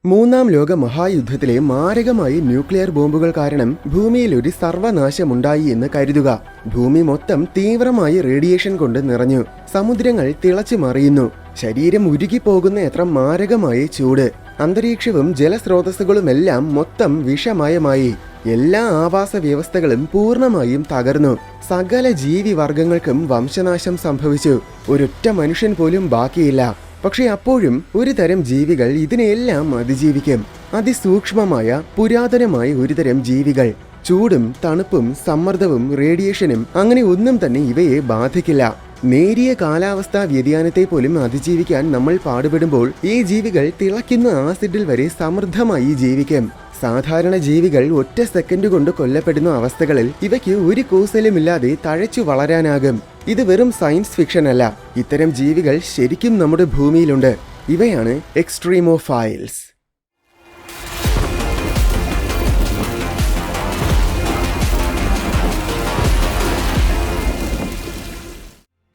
മൂന്നാം ലോക മഹായുദ്ധത്തിലെ മാരകമായ ന്യൂക്ലിയർ ബോംബുകൾ കാരണം ഭൂമിയിൽ ഒരു സർവനാശമുണ്ടായി എന്ന് കരുതുക. ഭൂമി മൊത്തം തീവ്രമായ റേഡിയേഷൻ കൊണ്ട് നിറഞ്ഞു. സമുദ്രങ്ങൾ തിളച്ചു മറിയുന്നു. ശരീരം ഉരുകിപ്പോകുന്ന എത്ര മാരകമായ ചൂട്. അന്തരീക്ഷവും ജലസ്രോതസ്സുകളുമെല്ലാം മൊത്തം വിഷമയമായി. എല്ലാ ആവാസ വ്യവസ്ഥകളും പൂർണ്ണമായും തകർന്നു. സകല ജീവിവർഗങ്ങൾക്കും വംശനാശം സംഭവിച്ചു. ഒരൊറ്റ മനുഷ്യൻ പോലും ബാക്കിയില്ല. പക്ഷെ അപ്പോഴും ഒരു തരം ജീവികൾ ഇതിനെല്ലാം അതിജീവിക്കും. അതിസൂക്ഷ്മമായ പുരാതനമായ ഒരു തരം ജീവികൾ. ചൂടും തണുപ്പും സമ്മർദ്ദവും റേഡിയേഷനും അങ്ങനെ ഒന്നും തന്നെ ഇവയെ ബാധിക്കില്ല. നേരിയ കാലാവസ്ഥാ വ്യതിയാനത്തെ പോലും അതിജീവിക്കാൻ നമ്മൾ പാടുപെടുമ്പോൾ ഈ ജീവികൾ തിളയ്ക്കുന്ന ആസിഡിൽ വരെ സമൃദ്ധമായി ജീവിക്കും. സാധാരണ ജീവികൾ ഒറ്റ സെക്കൻഡ് കൊണ്ട് കൊല്ലപ്പെടുന്ന അവസ്ഥകളിൽ ഇവയ്ക്ക് ഒരു കൂസലുമില്ലാതെ തഴച്ചു വളരാനാകും. ഇത് വെറും സയൻസ് ഫിക്ഷൻ അല്ല. ഇത്തരം ജീവികൾ ശരിക്കും നമ്മുടെ ഭൂമിയിലുണ്ട്. ഇവയാണ് എക്സ്ട്രീമോഫൈൽസ്.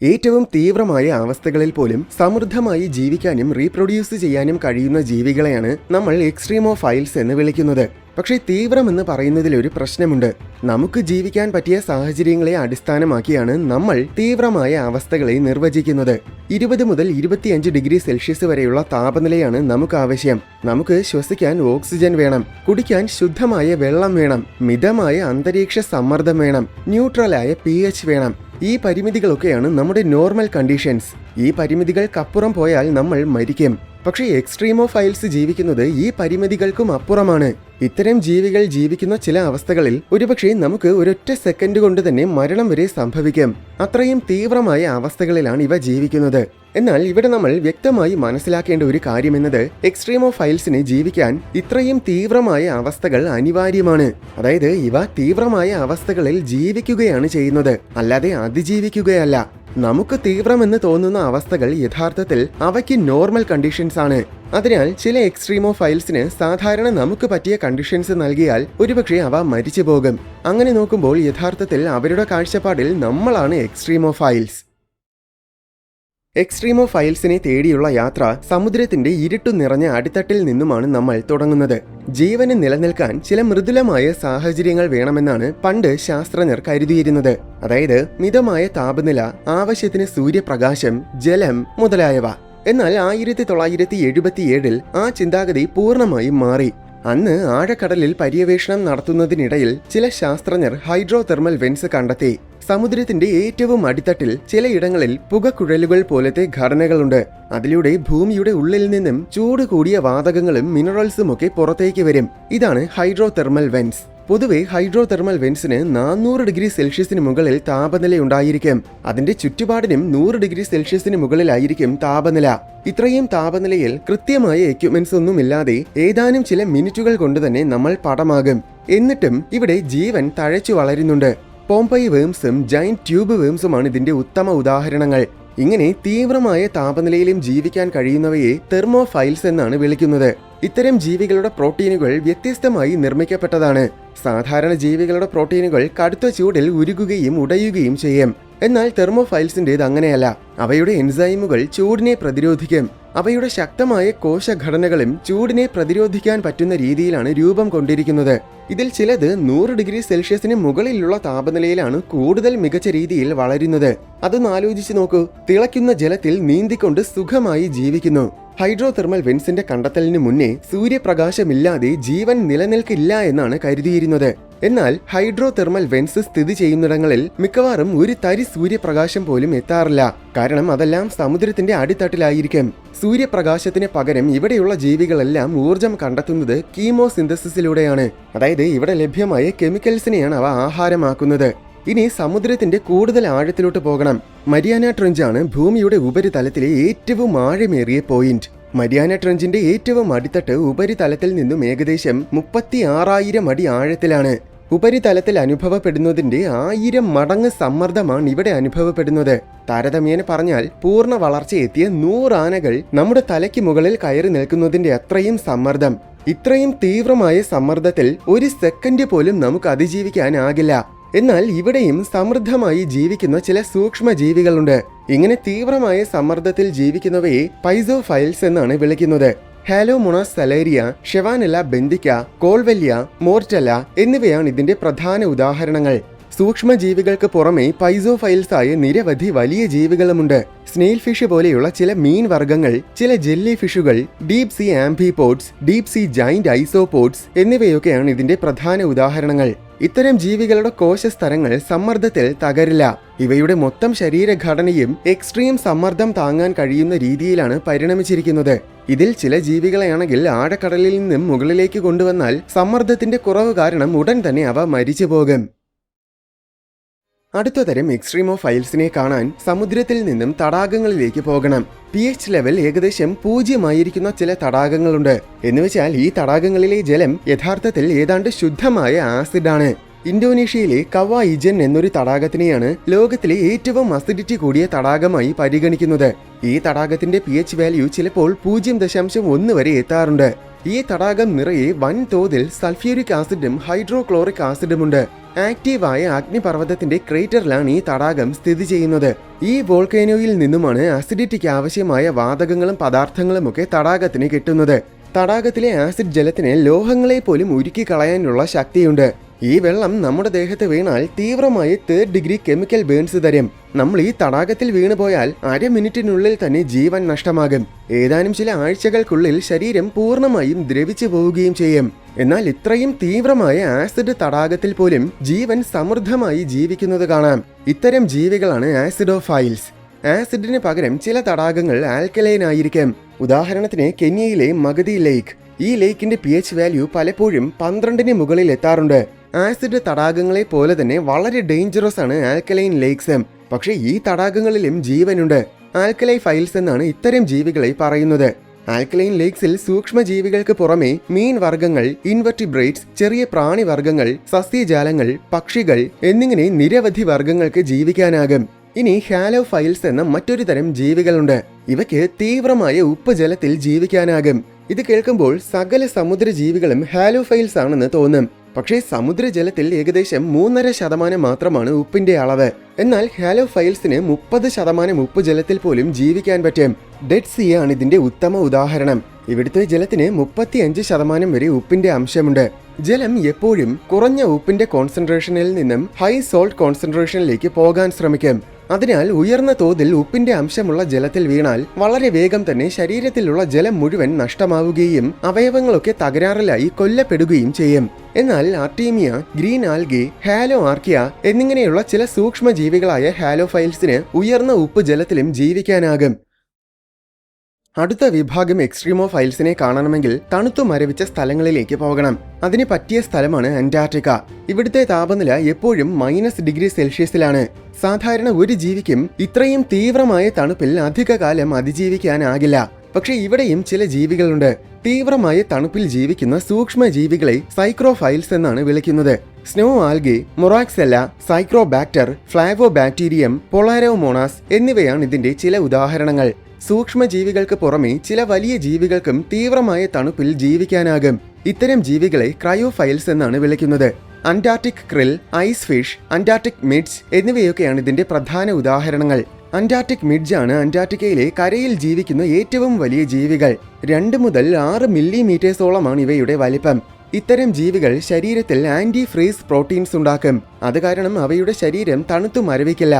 ഏറ്റവും തീവ്രമായ അവസ്ഥകളിൽ പോലും സമൃദ്ധമായി ജീവിക്കാനും റീപ്രൊഡ്യൂസ് ചെയ്യാനും കഴിയുന്ന ജീവികളെയാണ് നമ്മൾ എക്സ്ട്രീമോഫൈൽസ് എന്ന് വിളിക്കുന്നത്. പക്ഷേ തീവ്രമെന്ന് പറയുന്നതിൽ ഒരു പ്രശ്നമുണ്ട്. നമുക്ക് ജീവിക്കാൻ പറ്റിയ സാഹചര്യങ്ങളെ അടിസ്ഥാനമാക്കിയാണ് നമ്മൾ തീവ്രമായ അവസ്ഥകളെ നിർവചിക്കുന്നത്. 20 മുതൽ 25 ഡിഗ്രി സെൽഷ്യസ് വരെയുള്ള താപനിലയാണ് നമുക്ക് ആവശ്യം. നമുക്ക് ശ്വസിക്കാൻ ഓക്സിജൻ വേണം, കുടിക്കാൻ ശുദ്ധമായ വെള്ളം വേണം, മിതമായ അന്തരീക്ഷ സമ്മർദ്ദം വേണം, ന്യൂട്രലായ pH വേണം. ഈ പരിമിതികളൊക്കെയാണ് നമ്മുടെ നോർമൽ കണ്ടീഷൻസ്. ഈ പരിമിതികൾക്കപ്പുറം പോയാൽ നമ്മൾ മരിക്കും. പക്ഷേ എക്സ്ട്രീമോഫൈൽസ് ജീവിക്കുന്നത് ഈ പരിമിതികൾക്കും അപ്പുറമാണ്. ഇത്തരം ജീവികൾ ജീവിക്കുന്ന ചില അവസ്ഥകളിൽ ഒരുപക്ഷെ നമുക്ക് ഒരൊറ്റ സെക്കൻഡ് കൊണ്ട് തന്നെ മരണം വരെ സംഭവിക്കും. അത്രയും തീവ്രമായ അവസ്ഥകളിലാണ് ഇവ ജീവിക്കുന്നത്. എന്നാൽ ഇവിടെ നമ്മൾ വ്യക്തമായി മനസ്സിലാക്കേണ്ട ഒരു കാര്യമെന്നത് എക്സ്ട്രീമോഫൈൽസിന് ജീവിക്കാൻ ഇത്രയും തീവ്രമായ അവസ്ഥകൾ അനിവാര്യമാണ്. അതായത് ഇവ തീവ്രമായ അവസ്ഥകളിൽ ജീവിക്കുകയാണ് ചെയ്യുന്നത്, അല്ലാതെ അതിജീവിക്കുകയല്ല. നമുക്ക് തീവ്രമെന്ന് തോന്നുന്ന അവസ്ഥകൾ യഥാർത്ഥത്തിൽ അവയ്ക്ക് നോർമൽ കണ്ടീഷൻസ് ആണ്. അതിനാൽ ചില എക്സ്ട്രീമോഫൈൽസിന് സാധാരണ നമുക്ക് പറ്റിയ കണ്ടീഷൻസ് നൽകിയാൽ ഒരുപക്ഷെ അവ മരിച്ചു പോകും. അങ്ങനെ നോക്കുമ്പോൾ യഥാർത്ഥത്തിൽ അവരുടെ കാഴ്ചപ്പാടിൽ നമ്മളാണ് എക്സ്ട്രീമോഫൈൽസ്. എക്സ്ട്രീമോഫൈൽസിനെ തേടിയുള്ള യാത്ര സമുദ്രത്തിന്റെ ഇരുട്ടു നിറഞ്ഞ അടിത്തട്ടിൽ നിന്നുമാണ് നമ്മൾ തുടങ്ങുന്നത്. ജീവന് നിലനിൽക്കാൻ ചില മൃദുലമായ സാഹചര്യങ്ങൾ വേണമെന്നാണ് പണ്ട് ശാസ്ത്രജ്ഞർ കരുതിയിരുന്നത്. അതായത് മിതമായ താപനില, ആവശ്യത്തിന് സൂര്യപ്രകാശം, ജലം മുതലായവ. എന്നാൽ 1977 ആ ചിന്താഗതി പൂർണ്ണമായും മാറി. അന്ന് ആഴക്കടലിൽ പര്യവേഷണം നടത്തുന്നതിനിടയിൽ ചില ശാസ്ത്രജ്ഞർ ഹൈഡ്രോതെർമൽ വെന്റ്സ് കണ്ടെത്തി. സമുദ്രത്തിന്റെ ഏറ്റവും അടിത്തട്ടിൽ ചിലയിടങ്ങളിൽ പുകക്കുഴലുകൾ പോലത്തെ ഘടനകളുണ്ട്. അതിലൂടെ ഭൂമിയുടെ ഉള്ളിൽ നിന്നും ചൂട് കൂടിയ വാതകങ്ങളും മിനറൽസും ഒക്കെ പുറത്തേക്ക് വരും. ഇതാണ് ഹൈഡ്രോതെർമൽ വെന്റ്സ്. പൊതുവെ ഹൈഡ്രോതെർമൽ വെന്റ്സിന് 400 ഡിഗ്രി സെൽഷ്യസിന് മുകളിൽ താപനില ഉണ്ടായിരിക്കും. അതിന്റെ ചുറ്റുപാടിനും 100 ഡിഗ്രി സെൽഷ്യസിന് മുകളിലായിരിക്കും താപനില. ഇത്രയും താപനിലയിൽ കൃത്യമായ എക്യുപ്മെന്റ്സ് ഒന്നുമില്ലാതെ ഏതാനും ചില മിനിറ്റുകൾ കൊണ്ട് തന്നെ നമ്മൾ പടമാകും. എന്നിട്ടും ഇവിടെ ജീവൻ തഴച്ചു വളരുന്നുണ്ട്. പോംപൈ വേംസും ജൈന്റ് ട്യൂബ് വേംസുമാണ് ഇതിന്റെ ഉത്തമ ഉദാഹരണങ്ങൾ. ഇങ്ങനെ തീവ്രമായ താപനിലയിലും ജീവിക്കാൻ കഴിയുന്നവയെ തെർമോഫൈൽസ് എന്നാണ് വിളിക്കുന്നത്. ഇത്തരം ജീവികളുടെ പ്രോട്ടീനുകൾ വ്യത്യസ്തമായി നിർമ്മിക്കപ്പെട്ടതാണ്. സാധാരണ ജീവികളുടെ പ്രോട്ടീനുകൾ കടുത്ത ചൂടിൽ ഉരുകുകയും ഉടയുകയും ചെയ്യും. എന്നാൽ തെർമോഫൈൽസിൻ്റെത് അങ്ങനെയല്ല. അവയുടെ എൻസൈമുകൾ ചൂടിനെ പ്രതിരോധിക്കും. അവയുടെ ശക്തമായ കോശഘടനകളും ചൂടിനെ പ്രതിരോധിക്കാൻ പറ്റുന്ന രീതിയിലാണ് രൂപം കൊണ്ടിരിക്കുന്നത്. ഇതിൽ ചിലത് 100 ഡിഗ്രി സെൽഷ്യസിന് മുകളിലുള്ള താപനിലയിലാണ് കൂടുതൽ മികച്ച രീതിയിൽ വളരുന്നത്. അതൊന്ന് ആലോചിച്ച് നോക്കൂ. തിളയ്ക്കുന്ന ജലത്തിൽ നീന്തിക്കൊണ്ട് സുഖമായി ജീവിക്കുന്നു. ഹൈഡ്രോതെർമൽ വെന്റ്സിന്റെ കണ്ടെത്തലിന് മുന്നേ സൂര്യപ്രകാശമില്ലാതെ ജീവൻ നിലനിൽക്കില്ല എന്നാണ് കരുതിയിരുന്നത്. എന്നാൽ ഹൈഡ്രോതെർമൽ വെന്റ്സ് സ്ഥിതി ചെയ്യുന്നിടങ്ങളിൽ മിക്കവാറും ഒരു തരി സൂര്യപ്രകാശം പോലും എത്താറില്ല. കാരണം അതെല്ലാം സമുദ്രത്തിന്റെ അടിത്തട്ടിലായിരിക്കും. സൂര്യപ്രകാശത്തിന് പകരം ഇവിടെയുള്ള ജീവികളെല്ലാം ഊർജം കണ്ടെത്തുന്നത് കീമോസിന്തസിസിലൂടെയാണ്. അതായത് ഇവിടെ ലഭ്യമായ കെമിക്കൽസിനെയാണ് അവ ആഹാരമാക്കുന്നത്. ഇനി സമുദ്രത്തിന്റെ കൂടുതൽ ആഴത്തിലോട്ട് പോകണം. മരിയാന ട്രെഞ്ചാണ് ഭൂമിയുടെ ഉപരിതലത്തിലെ ഏറ്റവും ആഴമേറിയ പോയിന്റ്. മരിയാന ട്രെഞ്ചിന്റെ ഏറ്റവും അടിത്തട്ട് ഉപരിതലത്തിൽ നിന്നും ഏകദേശം 36,000 അടി ആഴത്തിലാണ്. ഉപരിതലത്തിൽ അനുഭവപ്പെടുന്നതിന്റെ 1000 മടങ്ങ് സമ്മർദ്ദമാണ് ഇവിടെ അനുഭവപ്പെടുന്നത്. താരതമ്യേന പറഞ്ഞാൽ പൂർണ്ണ വളർച്ചയെത്തിയ 100 ആനകൾ നമ്മുടെ തലയ്ക്ക് മുകളിൽ കയറി നിൽക്കുന്നതിന്റെ അത്രയും സമ്മർദ്ദം. ഇത്രയും തീവ്രമായ സമ്മർദ്ദത്തിൽ ഒരു സെക്കൻഡ് പോലും നമുക്ക് അതിജീവിക്കാനാകില്ല. എന്നാൽ ഇവിടെയും സമൃദ്ധമായി ജീവിക്കുന്ന ചില സൂക്ഷ്മ ജീവികളുണ്ട്. ഇങ്ങനെ തീവ്രമായ സമ്മർദ്ദത്തിൽ ജീവിക്കുന്നവയെ പൈസോഫൈൽസ് എന്നാണ് വിളിക്കുന്നത്. ഹാലോമോണാസ് സലേരിയ, ഷെവാനെല്ല ബെന്തിക്ക, കോൾവെല്യ, മോർട്ടല എന്നിവയാണ് ഇതിന്റെ പ്രധാന ഉദാഹരണങ്ങൾ. സൂക്ഷ്മജീവികൾക്ക് പുറമെ പൈസോഫൈൽസായ നിരവധി വലിയ ജീവികളുമുണ്ട്. സ്നെയിൽ ഫിഷ് പോലെയുള്ള ചില മീൻ വർഗ്ഗങ്ങൾ, ചില ജെല്ലി ഫിഷുകൾ, deep sea amphipods, deep sea giant isopods എന്നിവയൊക്കെയാണ് ഇതിന്റെ പ്രധാന ഉദാഹരണങ്ങൾ. ഇത്തരം ജീവികളുടെ കോശസ്തരങ്ങൾ സമ്മർദ്ദത്തിൽ തകരില്ല. ഇവയുടെ മൊത്തം ശരീരഘടനയും എക്സ്ട്രീം സമ്മർദ്ദം താങ്ങാൻ കഴിയുന്ന രീതിയിലാണ് പരിണമിച്ചിരിക്കുന്നത്. ഇതിൽ ചില ജീവികളെയാണെങ്കിൽ ആഴക്കടലിൽ നിന്നും മുകളിലേക്ക് കൊണ്ടുവന്നാൽ സമ്മർദ്ദത്തിന്റെ കുറവ് കാരണം ഉടൻ തന്നെ അവ മരിച്ചു പോകും. അടുത്ത തരം എക്സ്ട്രീമോഫൈൽസിനെ കാണാൻ സമുദ്രത്തിൽ നിന്നും തടാകങ്ങളിലേക്ക് പോകണം. pH ലെവൽ ഏകദേശം 0 ചില തടാകങ്ങളുണ്ട്. എന്നുവെച്ചാൽ ഈ തടാകങ്ങളിലെ ജലം യഥാർത്ഥത്തിൽ ഏതാണ്ട് ശുദ്ധമായ ആസിഡാണ്. ഇന്തോനേഷ്യയിലെ കവായിജൻ എന്നൊരു തടാകത്തിനെയാണ് ലോകത്തിലെ ഏറ്റവും അസിഡിറ്റി കൂടിയ തടാകമായി പരിഗണിക്കുന്നത്. ഈ തടാകത്തിന്റെ pH വാല്യൂ ചിലപ്പോൾ 0.1 വരെ എത്താറുണ്ട്. ഈ തടാകം നിറയെ വൻതോതിൽ സൾഫ്യൂരിക് ആസിഡും ഹൈഡ്രോക്ലോറിക് ആസിഡുമുണ്ട്. ആക്റ്റീവായ അഗ്നിപർവ്വതത്തിന്റെ ക്രേറ്ററിലാണ് ഈ തടാകം സ്ഥിതി ചെയ്യുന്നത്. ഈ വോൾക്കാനോയിൽ നിന്നുമാണ് അസിഡിറ്റിക്ക് ആവശ്യമായ വാതകങ്ങളും പദാർത്ഥങ്ങളും ഒക്കെ തടാകത്തിന് കിട്ടുന്നത്. തടാകത്തിലെ ആസിഡ് ജലത്തിന് ലോഹങ്ങളെ പോലും ഉരുക്കി കളയാനുള്ള ശക്തിയുണ്ട്. ഈ വെള്ളം നമ്മുടെ ദേഹത്ത് വീണാൽ തീവ്രമായ 3rd ഡിഗ്രി കെമിക്കൽ ബേൺസ് തരും. നമ്മൾ ഈ തടാകത്തിൽ വീണുപോയാൽ 1/2 മിനിറ്റിനുള്ളിൽ തന്നെ ജീവൻ നഷ്ടമാകും. ഏതാനും ചില ആഴ്ചകൾക്കുള്ളിൽ ശരീരം പൂർണ്ണമായും ദ്രവിച്ചു പോവുകയും ചെയ്യും. എന്നാൽ ഇത്രയും തീവ്രമായ ആസിഡ് തടാകത്തിൽ പോലും ജീവൻ സമൃദ്ധമായി ജീവിക്കുന്നത് കാണാം. ഇത്തരം ജീവികളാണ് ആസിഡോഫൈൽസ്. ആസിഡിന് പകരം ചില തടാകങ്ങൾ ആൽക്കലൈൻ ആയിരിക്കും. ഉദാഹരണത്തിന് കെന്യയിലെ മഗതി ലേക്ക്. ഈ ലേക്കിന്റെ pH വാല്യൂ പലപ്പോഴും 12 മുകളിൽ എത്താറുണ്ട്. ആസിഡ് തടാകങ്ങളെ പോലെ തന്നെ വളരെ ഡേഞ്ചറസ് ആണ് ആൽക്കലൈൻ ലേക്സ്. പക്ഷേ ഈ തടാകങ്ങളിലും ജീവനുണ്ട്. ആൽക്കലൈ ഫൈൽസ് എന്നാണ് ഇത്തരം ജീവികളെ പറയുന്നത്. ആൽക്കലൈൻ ലേക്സിൽ സൂക്ഷ്മജീവികൾക്ക് പുറമെ മീൻ വർഗ്ഗങ്ങൾ, ഇൻവെർട്ടിബ്രേറ്റ്സ്, ചെറിയ പ്രാണി വർഗ്ഗങ്ങൾ, സസ്യജാലങ്ങൾ, പക്ഷികൾ എന്നിങ്ങനെ നിരവധി വർഗ്ഗങ്ങൾക്ക് ജീവിക്കാനാകും. ഇനി ഹാലോഫൈൽസ് എന്ന മറ്റൊരു തരം ജീവികളുണ്ട്. ഇവയ്ക്ക് തീവ്രമായ ഉപ്പ് ജലത്തിൽ ജീവിക്കാനാകും. ഇത് കേൾക്കുമ്പോൾ സകല സമുദ്ര ജീവികളും ഹാലോഫൈൽസ് ആണെന്ന് തോന്നും. പക്ഷേ സമുദ്രജലത്തിൽ ഏകദേശം 3.5% മാത്രമാണ് ഉപ്പിന്റെ അളവ്. എന്നാൽ ഹാലോഫൈൽസിന് 30% ഉപ്പ് ജലത്തിൽ പോലും ജീവിക്കാൻ പറ്റും. ഡെഡ് സീ ആണ് ഇതിന്റെ ഉത്തമ ഉദാഹരണം. ഇവിടുത്തെ ജലത്തിന് 35% വരെ ഉപ്പിന്റെ അംശമുണ്ട്. ജലം എപ്പോഴും കുറഞ്ഞ ഉപ്പിന്റെ കോൺസെൻട്രേഷനിൽ നിന്നും ഹൈ സോൾട്ട് കോൺസെൻട്രേഷനിലേക്ക് പോകാൻ ശ്രമിക്കും. അതിനാൽ ഉയർന്ന തോതിൽ ഉപ്പിന്റെ അംശമുള്ള ജലത്തിൽ വീണാൽ വളരെ വേഗം തന്നെ ശരീരത്തിലുള്ള ജലം മുഴുവൻ നഷ്ടമാവുകയും അവയവങ്ങളൊക്കെ തകരാറിലായി കൊല്ലപ്പെടുകയും ചെയ്യും. എന്നാൽ artemia, green algae, haloarchaea എന്നിങ്ങനെയുള്ള ചില സൂക്ഷ്മജീവികളായ ഹാലോഫൈൽസിന് ഉയർന്ന ഉപ്പ് ജലത്തിലും ജീവിക്കാനാകും. അടുത്ത വിഭാഗം എക്സ്ട്രീമോഫൈൽസിനെ കാണണമെങ്കിൽ തണുത്തു മരവിച്ച സ്ഥലങ്ങളിലേക്ക് പോകണം. അതിന് പറ്റിയ സ്ഥലമാണ് അന്റാർട്ടിക്ക. ഇവിടുത്തെ താപനില എപ്പോഴും -°C. സാധാരണ ഒരു ജീവിക്കും ഇത്രയും തീവ്രമായ തണുപ്പിൽ അധികകാലം അതിജീവിക്കാനാകില്ല. പക്ഷെ ഇവിടെയും ചില ജീവികളുണ്ട്. തീവ്രമായ തണുപ്പിൽ ജീവിക്കുന്ന സൂക്ഷ്മ ജീവികളെ സൈക്രോഫൈൽസ് എന്നാണ് വിളിക്കുന്നത്. സ്നോ ആൽഗെ, മൊറാക്സെല്ല, സൈക്രോബാക്ടർ, ഫ്ലാവോബാക്ടീരിയം, പൊളാരോമോണാസ് എന്നിവയാണ് ഇതിന്റെ ചില ഉദാഹരണങ്ങൾ. സൂക്ഷ്മജീവികൾക്ക് പുറമെ ചില വലിയ ജീവികൾക്കും തീവ്രമായ തണുപ്പിൽ ജീവിക്കാനാകും. ഇത്തരം ജീവികളെ ക്രയോഫൈൽസ് എന്നാണ് വിളിക്കുന്നത്. Antarctic krill, ice fish, Antarctic midges എന്നിവയൊക്കെയാണ് ഇതിന്റെ പ്രധാന ഉദാഹരണങ്ങൾ. അന്റാർട്ടിക് മിഡ്ജ് ആണ് അന്റാർട്ടിക്കയിലെ കരയിൽ ജീവിക്കുന്ന ഏറ്റവും വലിയ ജീവികൾ. 2 മുതൽ 6 മില്ലിമീറ്റേഴ്സോളമാണ് ഇവയുടെ വലിപ്പം. ഇത്തരം ജീവികൾ ശരീരത്തിൽ ആന്റി ഫ്രീസ് പ്രോട്ടീൻസ് ഉണ്ടാക്കും. അത് കാരണം അവയുടെ ശരീരം തണുത്തു മരവിക്കില്ല.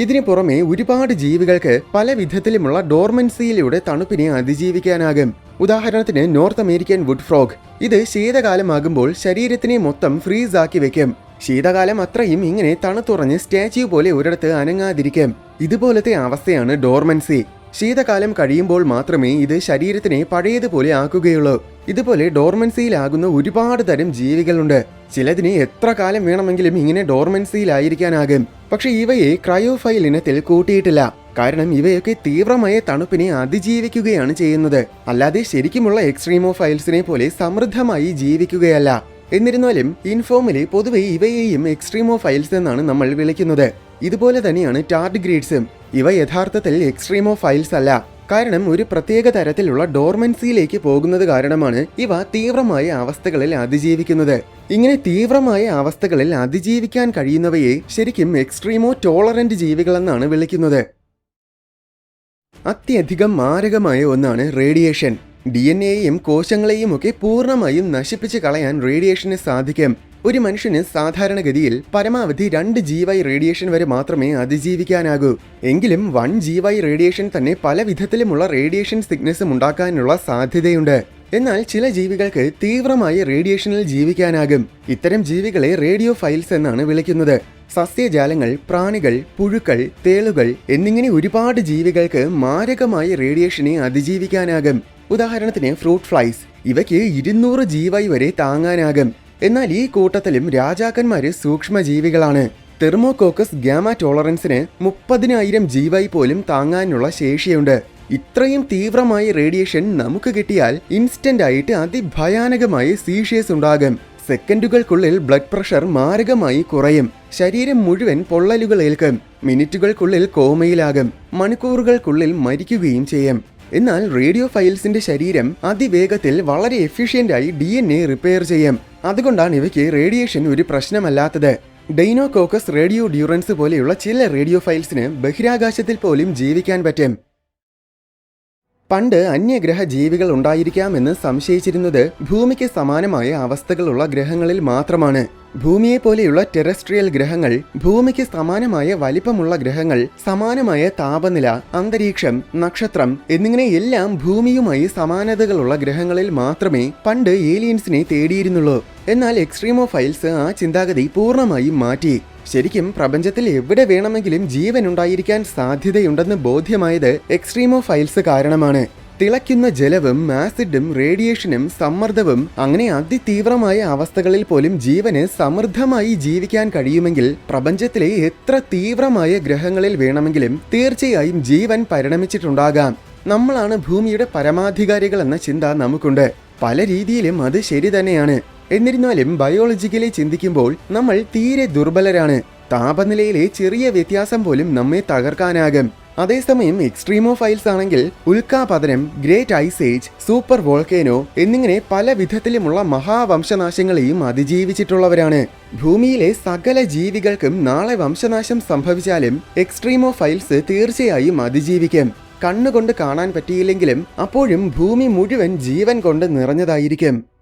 ഇതിനു പുറമെ ഒരുപാട് ജീവികൾക്ക് പല വിധത്തിലുമുള്ള ഡോർമൻസിയിലൂടെ തണുപ്പിനെ അതിജീവിക്കാനാകും. ഉദാഹരണത്തിന് നോർത്ത് അമേരിക്കൻ വുഡ് ഫ്രോഗ്. ഇത് ശീതകാലമാകുമ്പോൾ ശരീരത്തിനെ മൊത്തം ഫ്രീസ് ആക്കി വെക്കും. ശീതകാലം അത്രയും ഇങ്ങനെ തണുത്തുറഞ്ഞ് സ്റ്റാച്യു പോലെ ഒരിടത്ത് അനങ്ങാതിരിക്കും. ഇതുപോലത്തെ അവസ്ഥയാണ് ഡോർമൻസി. ശീതകാലം കഴിയുമ്പോൾ മാത്രമേ ഇത് ശരീരത്തിനെ പഴയതുപോലെ ആക്കുകയുള്ളൂ. ഇതുപോലെ ഡോർമൻസിയിലാകുന്ന ഒരുപാട് തരം ജീവികളുണ്ട്. ചിലതിന് എത്ര കാലം വേണമെങ്കിലും ഇങ്ങനെ ഡോർമൻസിയിലായിരിക്കാനാകും. പക്ഷെ ഇവയെ ക്രയോഫൈൽ ഇനത്തിൽ കൂട്ടിയിട്ടില്ല. കാരണം ഇവയൊക്കെ തീവ്രമായ തണുപ്പിനെ അതിജീവിക്കുകയാണ് ചെയ്യുന്നത്. അല്ലാതെ ശരിക്കുമുള്ള എക്സ്ട്രീമോഫൈൽസിനെ പോലെ സമൃദ്ധമായി ജീവിക്കുകയല്ല. എന്നിരുന്നാലും ഇൻഫോമിലെ പൊതുവെ ഇവയെയും എക്സ്ട്രീമോഫൈൽസ് എന്നാണ് നമ്മൾ വിളിക്കുന്നത്. ഇതുപോലെ തന്നെയാണ് ടാർഡിഗ്രീഡ്സും. ഇവ യഥാർത്ഥത്തിൽ എക്സ്ട്രീമോഫൈൽസ് അല്ല. കാരണം ഒരു പ്രത്യേക തരത്തിലുള്ള ഡോർമൻസിയിലേക്ക് പോകുന്നത് കാരണമാണ് ഇവ തീവ്രമായ അവസ്ഥകളിൽ അതിജീവിക്കുന്നത്. ഇങ്ങനെ തീവ്രമായ അവസ്ഥകളിൽ അതിജീവിക്കാൻ കഴിയുന്നവയെ ശരിക്കും എക്സ്ട്രീമോ ടോളറന്റ് ജീവികളെന്നാണ് വിളിക്കുന്നത്. അത്യധികം മാരകമായ ഒന്നാണ് റേഡിയേഷൻ. DNA-യെയും കോശങ്ങളെയും ഒക്കെ പൂർണ്ണമായും നശിപ്പിച്ച് കളയാൻ റേഡിയേഷന് സാധിക്കും. ഒരു മനുഷ്യന് സാധാരണഗതിയിൽ പരമാവധി 2 GY റേഡിയേഷൻ വരെ മാത്രമേ അതിജീവിക്കാനാകൂ. എങ്കിലും 1 GY റേഡിയേഷൻ തന്നെ പല വിധത്തിലുമുള്ള റേഡിയേഷൻ സിക്നസും ഉണ്ടാക്കാനുള്ള സാധ്യതയുണ്ട്. എന്നാൽ ചില ജീവികൾക്ക് തീവ്രമായ റേഡിയേഷനിൽ ജീവിക്കാനാകും. ഇത്തരം ജീവികളെ റേഡിയോ ഫൈൽസ് എന്നാണ് വിളിക്കുന്നത്. സസ്യജാലങ്ങൾ, പ്രാണികൾ, പുഴുക്കൾ, തേളുകൾ എന്നിങ്ങനെ ഒരുപാട് ജീവികൾക്ക് മാരകമായ റേഡിയേഷനെ അതിജീവിക്കാനാകും. ഉദാഹരണത്തിന് ഫ്രൂട്ട് ഫ്ലൈസ്, ഇവയ്ക്ക് 200 GY വരെ താങ്ങാനാകും. എന്നാൽ ഈ കൂട്ടത്തിലും രാജാക്കന്മാര് സൂക്ഷ്മജീവികളാണ്. തെർമോകോക്കസ് ഗാമ ടോളറൻസിന് 30,000 GY പോലും താങ്ങാനുള്ള ശേഷിയുണ്ട്. ഇത്രയും തീവ്രമായ റേഡിയേഷൻ നമുക്ക് കിട്ടിയാൽ ഇൻസ്റ്റന്റ് ആയിട്ട് അതിഭയാനകമായ സീഷ്യസ് ഉണ്ടാകും. സെക്കൻഡുകൾക്കുള്ളിൽ ബ്ലഡ് പ്രഷർ മാരകമായി കുറയും. ശരീരം മുഴുവൻ പൊള്ളലുകൾ ഏൽക്കും. മിനിറ്റുകൾക്കുള്ളിൽ കോമയിലാകും. മണിക്കൂറുകൾക്കുള്ളിൽ മരിക്കുകയും ചെയ്യും. എന്നാൽ റേഡിയോ ഫൈൽസിന്റെ ശരീരം അതിവേഗത്തിൽ വളരെ എഫിഷ്യന്റായി DNA റിപ്പയർ ചെയ്യും. അതുകൊണ്ടാണ് ഇവയ്ക്ക് റേഡിയേഷൻ ഒരു പ്രശ്നമല്ലാത്തത്. ഡൈനോകോക്കസ് റേഡിയോ ഡ്യൂറൻസ് പോലെയുള്ള ചില റേഡിയോ ഫൈൽസിന് ബഹിരാകാശത്തിൽ പോലും ജീവിക്കാൻ പറ്റും. പണ്ട് അന്യഗ്രഹ ജീവികൾ ഉണ്ടായിരിക്കാമെന്ന് സംശയിച്ചിരുന്നത് ഭൂമിക്ക് സമാനമായ അവസ്ഥകളുള്ള ഗ്രഹങ്ങളിൽ മാത്രമാണ്. ഭൂമിയെപ്പോലെയുള്ള ടെറസ്ട്രിയൽ ഗ്രഹങ്ങൾ, ഭൂമിക്ക് സമാനമായ വലിപ്പമുള്ള ഗ്രഹങ്ങൾ, സമാനമായ താപനില, അന്തരീക്ഷം, നക്ഷത്രം എന്നിങ്ങനെ എല്ലാം ഭൂമിയുമായി സമാനതകളുള്ള ഗ്രഹങ്ങളിൽ മാത്രമേ പണ്ട് ഏലിയൻസിനെ തേടിയിരുന്നുള്ളൂ. എന്നാൽ എക്സ്ട്രീമോഫൈൽസ് ആ ചിന്താഗതി പൂർണ്ണമായും മാറ്റി. ശരിക്കും പ്രപഞ്ചത്തിൽ എവിടെ വേണമെങ്കിലും ജീവൻ ഉണ്ടായിരിക്കാൻ സാധ്യതയുണ്ടെന്ന് ബോധ്യമായത് എക്സ്ട്രീമോഫൈൽസ് കാരണമാണ്. തിളയ്ക്കുന്ന ജലവും ആസിഡും റേഡിയേഷനും സമ്മർദ്ദവും അങ്ങനെ അതിതീവ്രമായ അവസ്ഥകളിൽ പോലും ജീവന് സമൃദ്ധമായി ജീവിക്കാൻ കഴിയുമെങ്കിൽ പ്രപഞ്ചത്തിലെ എത്ര തീവ്രമായ ഗ്രഹങ്ങളിൽ വേണമെങ്കിലും തീർച്ചയായും ജീവൻ പരിണമിച്ചിട്ടുണ്ടാകാം. നമ്മളാണ് ഭൂമിയുടെ പരമാധികാരികൾ എന്ന ചിന്ത നമുക്കുണ്ട്. പല രീതിയിലും അത് ശരി തന്നെയാണ്. എന്നിരുന്നാലും ബയോളജിക്കലി ചിന്തിക്കുമ്പോൾ നമ്മൾ തീരെ ദുർബലരാണ്. താപനിലയിലെ ചെറിയ വ്യത്യാസം പോലും നമ്മെ തകർക്കാനാകും. അതേസമയം എക്സ്ട്രീമോഫൈൽസ് ആണെങ്കിൽ ഉൽക്കാപതനം, ഗ്രേറ്റ് ഐസ് ഏജ്, സൂപ്പർ വോൾക്കേനോ എന്നിങ്ങനെ പല വിധത്തിലുമുള്ള മഹാവംശനാശങ്ങളെയും അതിജീവിച്ചിട്ടുള്ളവരാണ്. ഭൂമിയിലെ സകല ജീവികൾക്കും നാളെ വംശനാശം സംഭവിച്ചാലും എക്സ്ട്രീമോഫൈൽസ് തീർച്ചയായും അതിജീവിക്കും. കണ്ണുകൊണ്ട് കാണാൻ പറ്റിയില്ലെങ്കിലും അപ്പോഴും ഭൂമി മുഴുവൻ ജീവൻ കൊണ്ട് നിറഞ്ഞതായിരിക്കും.